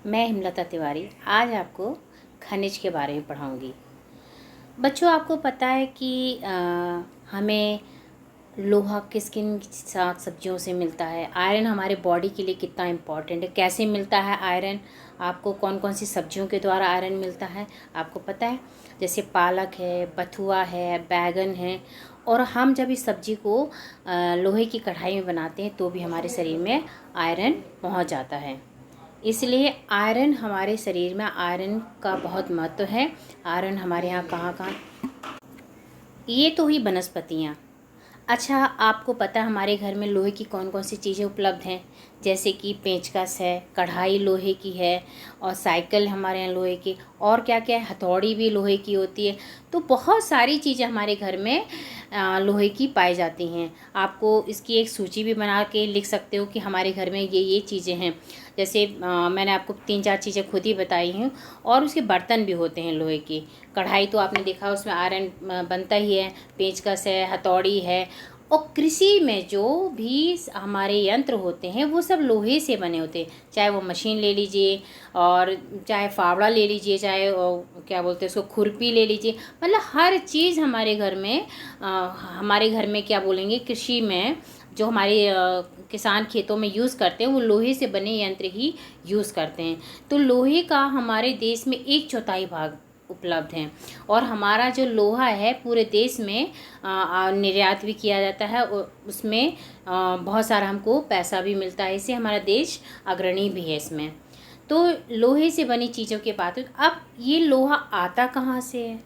मैं हिमलता तिवारी आज आपको खनिज के बारे में पढ़ाऊँगी। बच्चों, आपको पता है कि हमें लोहा किस किन साग सब्जियों से मिलता है। आयरन हमारे बॉडी के लिए कितना इम्पॉर्टेंट है। कैसे मिलता है आयरन? आपको कौन कौन सी सब्जियों के द्वारा आयरन मिलता है आपको पता है? जैसे पालक है, बथुआ है, बैगन है। और हम जब इस सब्जी को लोहे की कढ़ाई में बनाते हैं तो भी हमारे शरीर में आयरन पहुंच जाता है। इसलिए आयरन हमारे शरीर में आयरन का बहुत महत्व है। आयरन हमारे यहाँ कहाँ कहाँ, ये तो हुई वनस्पतियाँ। अच्छा, आपको पता है हमारे घर में लोहे की कौन कौन सी चीज़ें उपलब्ध हैं? जैसे कि पेंचकस है, कढ़ाई लोहे की है, और साइकिल हमारे यहाँ लोहे की, और क्या क्या है, हथौड़ी भी लोहे की होती है। तो बहुत सारी चीज़ें हमारे घर में लोहे की पाई जाती हैं। आपको इसकी एक सूची भी बना के लिख सकते हो कि हमारे घर में ये चीज़ें हैं। जैसे मैंने आपको 3-4 चीज़ें खुद ही बताई हैं। और उसके बर्तन भी होते हैं लोहे की। कढ़ाई तो आपने देखा, उसमें आयरन बनता ही है। पेंचकस है, हथौड़ी है। और कृषि में जो भी हमारे यंत्र होते हैं वो सब लोहे से बने होते हैं। चाहे वो मशीन ले लीजिए, और चाहे फावड़ा ले लीजिए, चाहे क्या बोलते हैं उसको, खुरपी ले लीजिए। मतलब हर चीज़ हमारे घर में हमारे घर में क्या बोलेंगे, कृषि में जो हमारे किसान खेतों में यूज़ करते हैं वो लोहे से बने यंत्र ही यूज़ करते हैं। तो लोहे का हमारे देश में 1/4 भाग उपलब्ध हैं। और हमारा जो लोहा है पूरे देश में निर्यात भी किया जाता है, और उसमें बहुत सारा हमको पैसा भी मिलता है। इससे हमारा देश अग्रणी भी है इसमें। तो लोहे से बनी चीज़ों की बात है। अब ये लोहा आता कहाँ से है?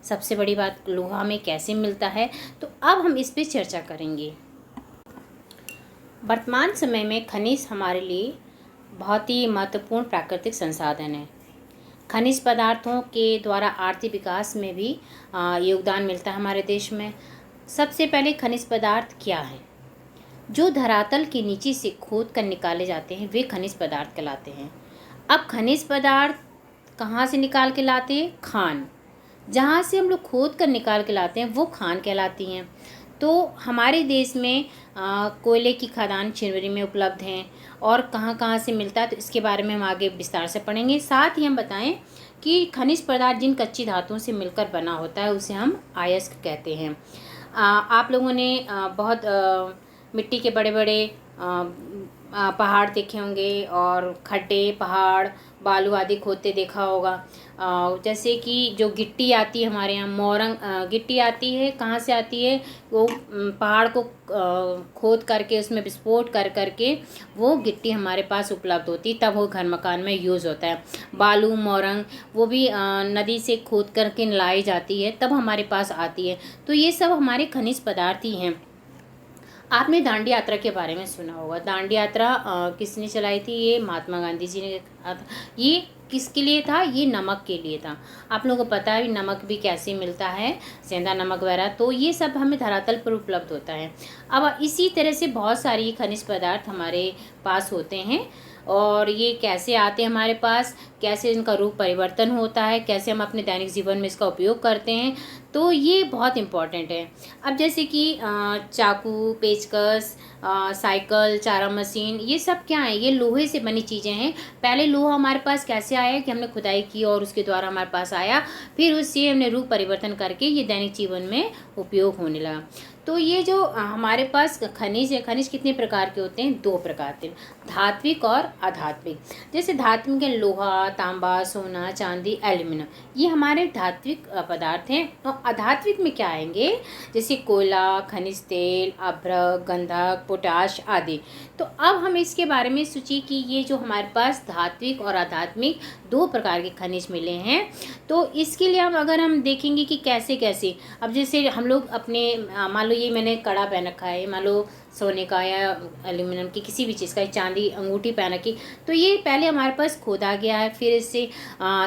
सबसे बड़ी बात, लोहा हमें कैसे मिलता है? तो अब हम इस पर चर्चा करेंगे। वर्तमान समय में खनिज हमारे लिए बहुत ही महत्वपूर्ण प्राकृतिक संसाधन है। खनिज पदार्थों के द्वारा आर्थिक विकास में भी योगदान मिलता है हमारे देश में। सबसे पहले खनिज पदार्थ क्या है? जो धरातल के नीचे से खोद कर निकाले जाते हैं वे खनिज पदार्थ कहलाते हैं। अब खनिज पदार्थ कहाँ से निकाल के लाते हैं? खान। जहाँ से हम लोग खोद कर निकाल के लाते हैं वो खान कहलाती हैं। तो हमारे देश में कोयले की खदान चिरवरी में उपलब्ध हैं। और कहाँ कहाँ से मिलता है तो इसके बारे में हम आगे विस्तार से पढ़ेंगे। साथ ही हम बताएं कि खनिज पदार्थ जिन कच्ची धातुओं से मिलकर बना होता है उसे हम अयस्क कहते हैं। आप लोगों ने बहुत मिट्टी के बड़े बड़े पहाड़ देखे होंगे, और खड्डे, पहाड़, बालू आदि खोदते देखा होगा। जैसे कि जो गिट्टी आती है हमारे यहाँ, मोरंग गिट्टी आती है। कहाँ से आती है? वो पहाड़ को खोद करके उसमें विस्फोट कर करके वो गिट्टी हमारे पास उपलब्ध होती, तब वो घर मकान में यूज़ होता है। बालू, मोरंग वो भी नदी से खोद करके लाई जाती है, तब हमारे पास आती है। तो ये सब हमारे खनिज पदार्थ ही हैं। आपने दांडी यात्रा के बारे में सुना होगा। दांडी यात्रा किसने चलाई थी? ये महात्मा गांधी जी ने। ये किसके लिए था? ये नमक के लिए था। आप लोगों को पता है नमक भी कैसे मिलता है, सेंधा नमक वगैरह। तो ये सब हमें धरातल पर उपलब्ध होता है। अब इसी तरह से बहुत सारी खनिज पदार्थ हमारे पास होते हैं। और ये कैसे आते हैं हमारे पास, कैसे इनका रूप परिवर्तन होता है, कैसे हम अपने दैनिक जीवन में इसका उपयोग करते हैं, तो ये बहुत इम्पॉर्टेंट है। अब जैसे कि चाकू, पेचकस, साइकिल, चारा मशीन, ये सब क्या है? ये लोहे से बनी चीज़ें हैं। पहले लोहा हमारे पास कैसे आया कि हमने खुदाई की और उसके द्वारा हमारे पास आया, फिर उससे हमने रूप परिवर्तन करके ये दैनिक जीवन में उपयोग होने लगा। तो ये जो हमारे पास खनिज है, खनिज कितने प्रकार के होते हैं? 2 प्रकार के, धात्विक और अधात्विक। जैसे धात्विक है लोहा, तांबा, सोना, चांदी, एल्यूमिनियम, ये हमारे धात्विक पदार्थ हैं। और अधात्विक में क्या आएंगे? जैसे कोयला, खनिज तेल, अभ्रक, गंधक, पोटाश आदि। तो अब हम इसके बारे में सोचिए कि ये जो हमारे पास धात्विक और आध्यात्मिक 2 प्रकार के खनिज मिले हैं, तो इसके लिए अगर हम देखेंगे कि कैसे कैसे, अब जैसे हम लोग अपने मान लो ये मैंने कड़ा पहन रखा है, मान लो सोने का या एल्यूमिनियम की किसी भी चीज़ का, चांदी अंगूठी पहन रखी, तो ये पहले हमारे पास खोदा गया है, फिर इससे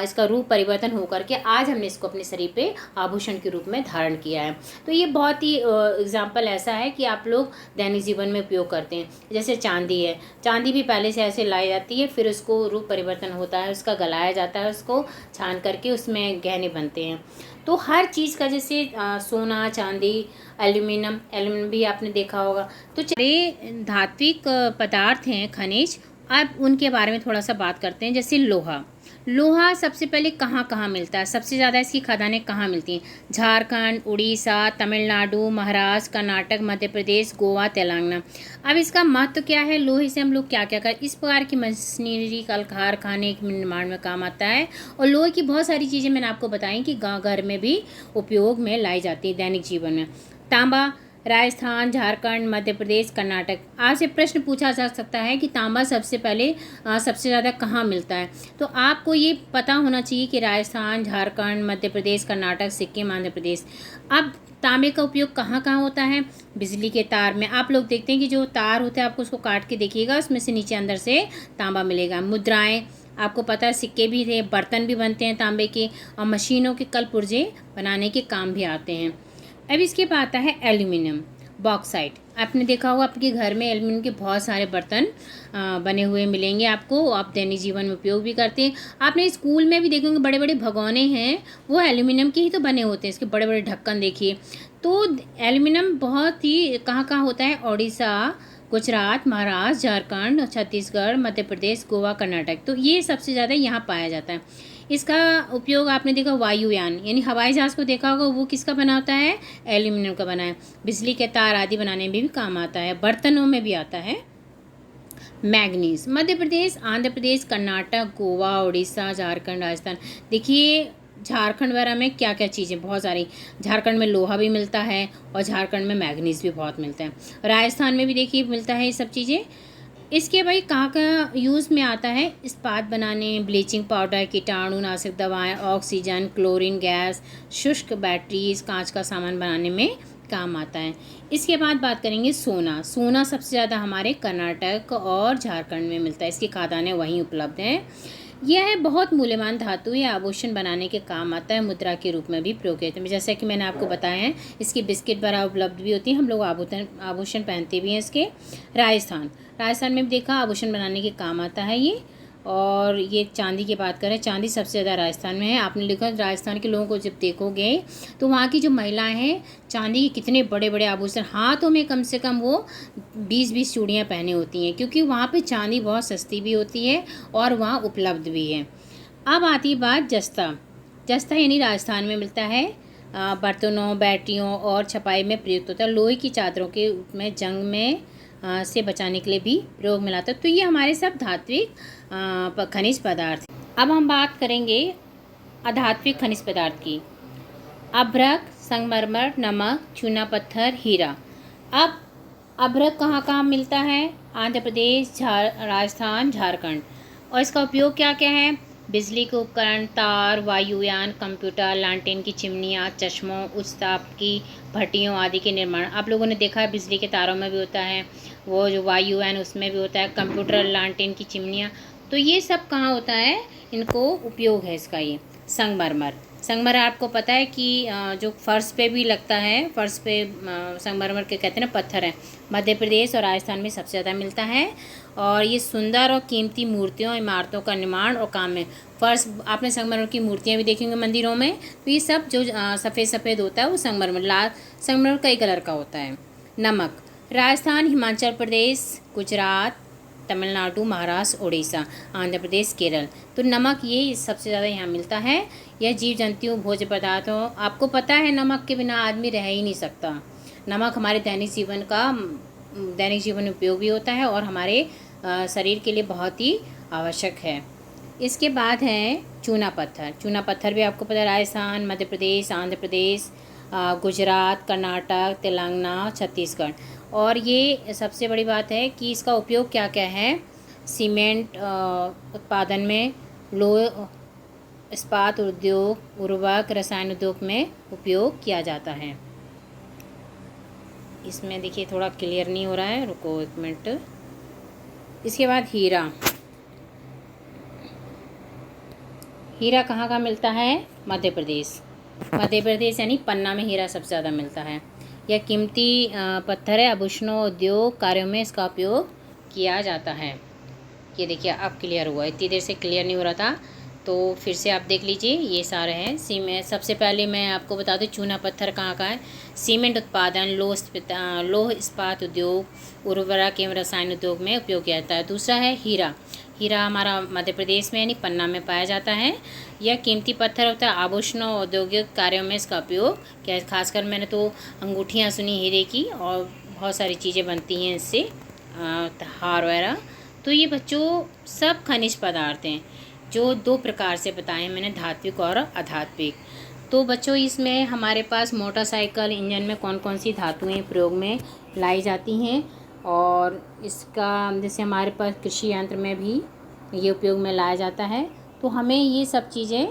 इसका रूप परिवर्तन होकर के आज हमने इसको अपने शरीर पे आभूषण के रूप में धारण किया है। तो ये बहुत ही एग्जाम्पल ऐसा है कि आप लोग दैनिक जीवन में उपयोग करते हैं। जैसे चांदी है, चांदी भी पहले से ऐसे लाई जाती है, फिर उसको रूप परिवर्तन होता है, उसका गलाया जाता है, उसको छान करके उसमें गहने बनते हैं। तो हर चीज़ का, जैसे सोना, चांदी, एल्यूमिनियम भी आपने देखा होगा। तो चारे धात्विक पदार्थ हैं खनिज, अब उनके बारे में थोड़ा सा बात करते हैं। जैसे लोहा, लोहा सबसे पहले कहाँ कहाँ मिलता है, सबसे ज़्यादा इसकी खदानें कहाँ मिलती हैं? झारखंड, उड़ीसा, तमिलनाडु, महाराष्ट्र, कर्नाटक, मध्य प्रदेश, गोवा, तेलंगाना। अब इसका महत्व क्या है? लोहे से हम लोग क्या क्या कर, इस प्रकार की मशीनरी, कल कारखाने के निर्माण में काम आता है। और लोहे की बहुत सारी चीज़ें मैंने आपको बताई कि गाँव घर में भी उपयोग में लाई जाती है दैनिक जीवन में। तांबा, राजस्थान, झारखंड, मध्य प्रदेश, कर्नाटक। आपसे प्रश्न पूछा जा सकता है कि तांबा सबसे पहले सबसे ज़्यादा कहाँ मिलता है? तो आपको ये पता होना चाहिए कि राजस्थान, झारखंड, मध्य प्रदेश, कर्नाटक, सिक्किम, आंध्र प्रदेश। अब तांबे का उपयोग कहाँ कहाँ होता है? बिजली के तार में। आप लोग देखते हैं कि जो तार होता है, आपको उसको काट के देखिएगा, उसमें से नीचे अंदर से तांबा मिलेगा। मुद्राएँ, आपको पता है सिक्के भी थे, बर्तन भी बनते हैं तांबे के, और मशीनों के कल पुर्जे बनाने के काम भी आते हैं। अब इसके बाद आता है एल्यूमिनियम, बॉक्साइट। आपने देखा होगा आपके घर में एल्यूमिनियम के बहुत सारे बर्तन बने हुए मिलेंगे आपको, आप दैनिक जीवन में उपयोग भी करते हैं। आपने स्कूल में भी देखेंगे बड़े बड़े भगोने हैं, वो एल्यूमिनियम के ही तो बने होते हैं, इसके बड़े बड़े ढक्कन देखिए। तो एल्यूमिनियम बहुत ही कहाँ कहाँ होता है? उड़ीसा, गुजरात, महाराष्ट्र, झारखंड, छत्तीसगढ़, मध्य प्रदेश, गोवा, कर्नाटक। तो ये सबसे ज़्यादा यहाँ पाया जाता है। इसका उपयोग आपने देखा वायुयान यानी हवाई जहाज़ को देखा होगा, वो किसका बना होता है? एल्यूमिनियम का बना है। बिजली के तार आदि बनाने में भी काम आता है, बर्तनों में भी आता है। मैग्नीज, मध्य प्रदेश, आंध्र प्रदेश, कर्नाटक, गोवा, उड़ीसा, झारखंड, राजस्थान। देखिए झारखंड वगैरह में क्या क्या चीज़ें बहुत सारी, झारखंड में लोहा भी मिलता है और झारखंड में मैग्नीज भी बहुत मिलता है। राजस्थान में भी देखिए मिलता है ये सब चीज़ें। इसके भाई कहाँ का यूज़ में आता है? इस्पात बनाने, ब्लीचिंग पाउडर, कीटाणुनाशक दवाएं, ऑक्सीजन, क्लोरीन गैस, शुष्क बैटरीज, कांच का सामान बनाने में काम आता है। इसके बाद बात करेंगे सोना। सोना सबसे ज़्यादा हमारे कर्नाटक और झारखंड में मिलता है, इसकी खदानें वहीं उपलब्ध हैं। यह बहुत मूल्यवान धातु या आभूषण बनाने के काम आता है, मुद्रा के रूप में भी प्रयोग होते हैं। जैसा कि मैंने आपको बताया है, इसकी बिस्किट बरा उपलब्ध भी होती है, हम लोग आभूषण पहनते भी हैं इसके। राजस्थान में भी देखा आभूषण बनाने के काम आता है ये। और ये चांदी की बात करें, चांदी सबसे ज़्यादा राजस्थान में है। आपने लिखा राजस्थान के लोगों को जब देखोगे तो वहाँ की जो महिलाएं हैं, चांदी के कितने बड़े बड़े आभूषण, हाथों में कम से कम वो 20-20 चूड़ियाँ पहने होती हैं, क्योंकि वहाँ पे चांदी बहुत सस्ती भी होती है और वहाँ उपलब्ध भी है। अब आती बात जस्ता। जस्ता यानी राजस्थान में मिलता है, बर्तनों, बैटरियों और छपाई में प्रयुक्त होता है। लोहे की चादरों के रूप में जंग में से बचाने के लिए भी प्रयोग में लाता है। तो ये हमारे सब धात्विक खनिज पदार्थ। अब हम बात करेंगे अधात्विक खनिज पदार्थ की। अभ्रक, संगमरमर, नमक, चूना पत्थर, हीरा। अब अभ्रक कहाँ कहाँ मिलता है? आंध्र प्रदेश, राजस्थान, झारखंड। और इसका उपयोग क्या क्या है? बिजली के उपकरण, तार, वायुयान, कंप्यूटर, लालटेन की चिमनियाँ, चश्मों, उच्च ताप की भट्टियों आदि के निर्माण। आप लोगों ने देखा है बिजली के तारों में भी होता है, वो जो वायुयान उसमें भी होता है, कंप्यूटर, लालटेन की चिमनियाँ। तो ये सब कहाँ होता है? इनको उपयोग है इसका ये। संगमरमर, संगमरमर आपको पता है कि जो फर्श पे भी लगता है, फर्श पे संगमरमर के कहते हैं ना, पत्थर है। मध्य प्रदेश और राजस्थान में सबसे ज़्यादा मिलता है। और ये सुंदर और कीमती मूर्तियों, इमारतों का निर्माण और काम में फर्श, आपने संगमरमर की मूर्तियाँ भी देखेंगे मंदिरों में। तो ये सब जो सफ़ेद सफ़ेद होता है वो संगमरमर, लाल संगमरमर कई कलर का होता है। नमक, राजस्थान, हिमाचल प्रदेश, गुजरात, तमिलनाडु, महाराष्ट्र, उड़ीसा, आंध्र प्रदेश, केरल। तो नमक ये सबसे ज़्यादा यहाँ मिलता है। यह जीव जंतुओं, भोज्य पदार्थों, आपको पता है नमक के बिना आदमी रह ही नहीं सकता। नमक हमारे दैनिक जीवन में उपयोग भी होता है और हमारे शरीर के लिए बहुत ही आवश्यक है। इसके बाद है चूना पत्थर। चूना पत्थर भी आपको पता है, राजस्थान, मध्य प्रदेश, आंध्र प्रदेश, गुजरात, कर्नाटक, तेलंगाना, छत्तीसगढ़। और ये सबसे बड़ी बात है कि इसका उपयोग क्या क्या है? सीमेंट उत्पादन में, लोह इस्पात उद्योग, उर्वरक, रसायन उद्योग में उपयोग किया जाता है। इसमें देखिए थोड़ा क्लियर नहीं हो रहा है, रुको एक मिनट। इसके बाद हीरा। हीरा कहाँ का मिलता है? मध्य प्रदेश यानी पन्ना में हीरा सबसे ज़्यादा मिलता है। यह कीमती पत्थर है, आभूषणों, उद्योग कार्यों में इसका उपयोग किया जाता है। ये देखिए अब क्लियर हुआ, इतनी देर से क्लियर नहीं हो रहा था। तो फिर से आप देख लीजिए, ये सारे हैं सीमेंट। सबसे पहले मैं आपको बता दूं चूना पत्थर कहाँ का है। सीमेंट उत्पादन, लौह इस्पात उद्योग, उर्वरक एवं रसायन उद्योग में उपयोग किया जाता है। दूसरा है हीरा। हीरा हमारा मध्य प्रदेश में यानी पन्ना में पाया जाता है। यह कीमती पत्थर होता है। आभूषण और औद्योगिक कार्यों में इसका उपयोग क्या, खासकर मैंने तो अंगूठियाँ सुनी हीरे की, और बहुत सारी चीज़ें बनती हैं इससे, हार वगैरह। तो ये बच्चों सब खनिज पदार्थ हैं जो दो प्रकार से बताए मैंने, धात्विक और अधात्विक। तो बच्चों इसमें हमारे पास मोटरसाइकिल इंजन में कौन कौन सी धातुएं प्रयोग में लाई जाती हैं, और इसका जैसे हमारे पास कृषि यंत्र में भी ये उपयोग में लाया जाता है। तो हमें ये सब चीज़ें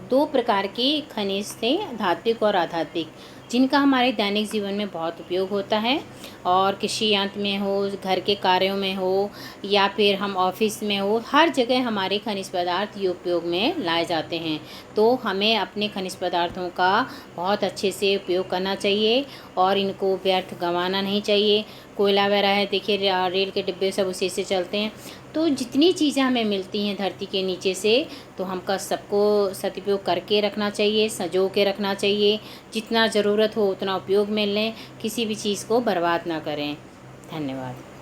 दो प्रकार के खनिज थे, धात्विक और आधात्विक, जिनका हमारे दैनिक जीवन में बहुत उपयोग होता है। और कृषि यंत्र में हो, घर के कार्यों में हो, या फिर हम ऑफिस में हो, हर जगह हमारे खनिज पदार्थ ये उपयोग में लाए जाते हैं। तो हमें अपने खनिज पदार्थों का बहुत अच्छे से उपयोग करना चाहिए और इनको व्यर्थ गंवाना नहीं चाहिए। कोयला वगैरह है, देखिए रेल के डिब्बे सब उसी से चलते हैं। तो जितनी चीज़ें हमें मिलती हैं धरती के नीचे से, तो हमका सबको सदुपयोग करके रखना चाहिए, संजो के रखना चाहिए। जितना ज़रूरत हो उतना उपयोग में लें, किसी भी चीज़ को बर्बाद ना करें। धन्यवाद।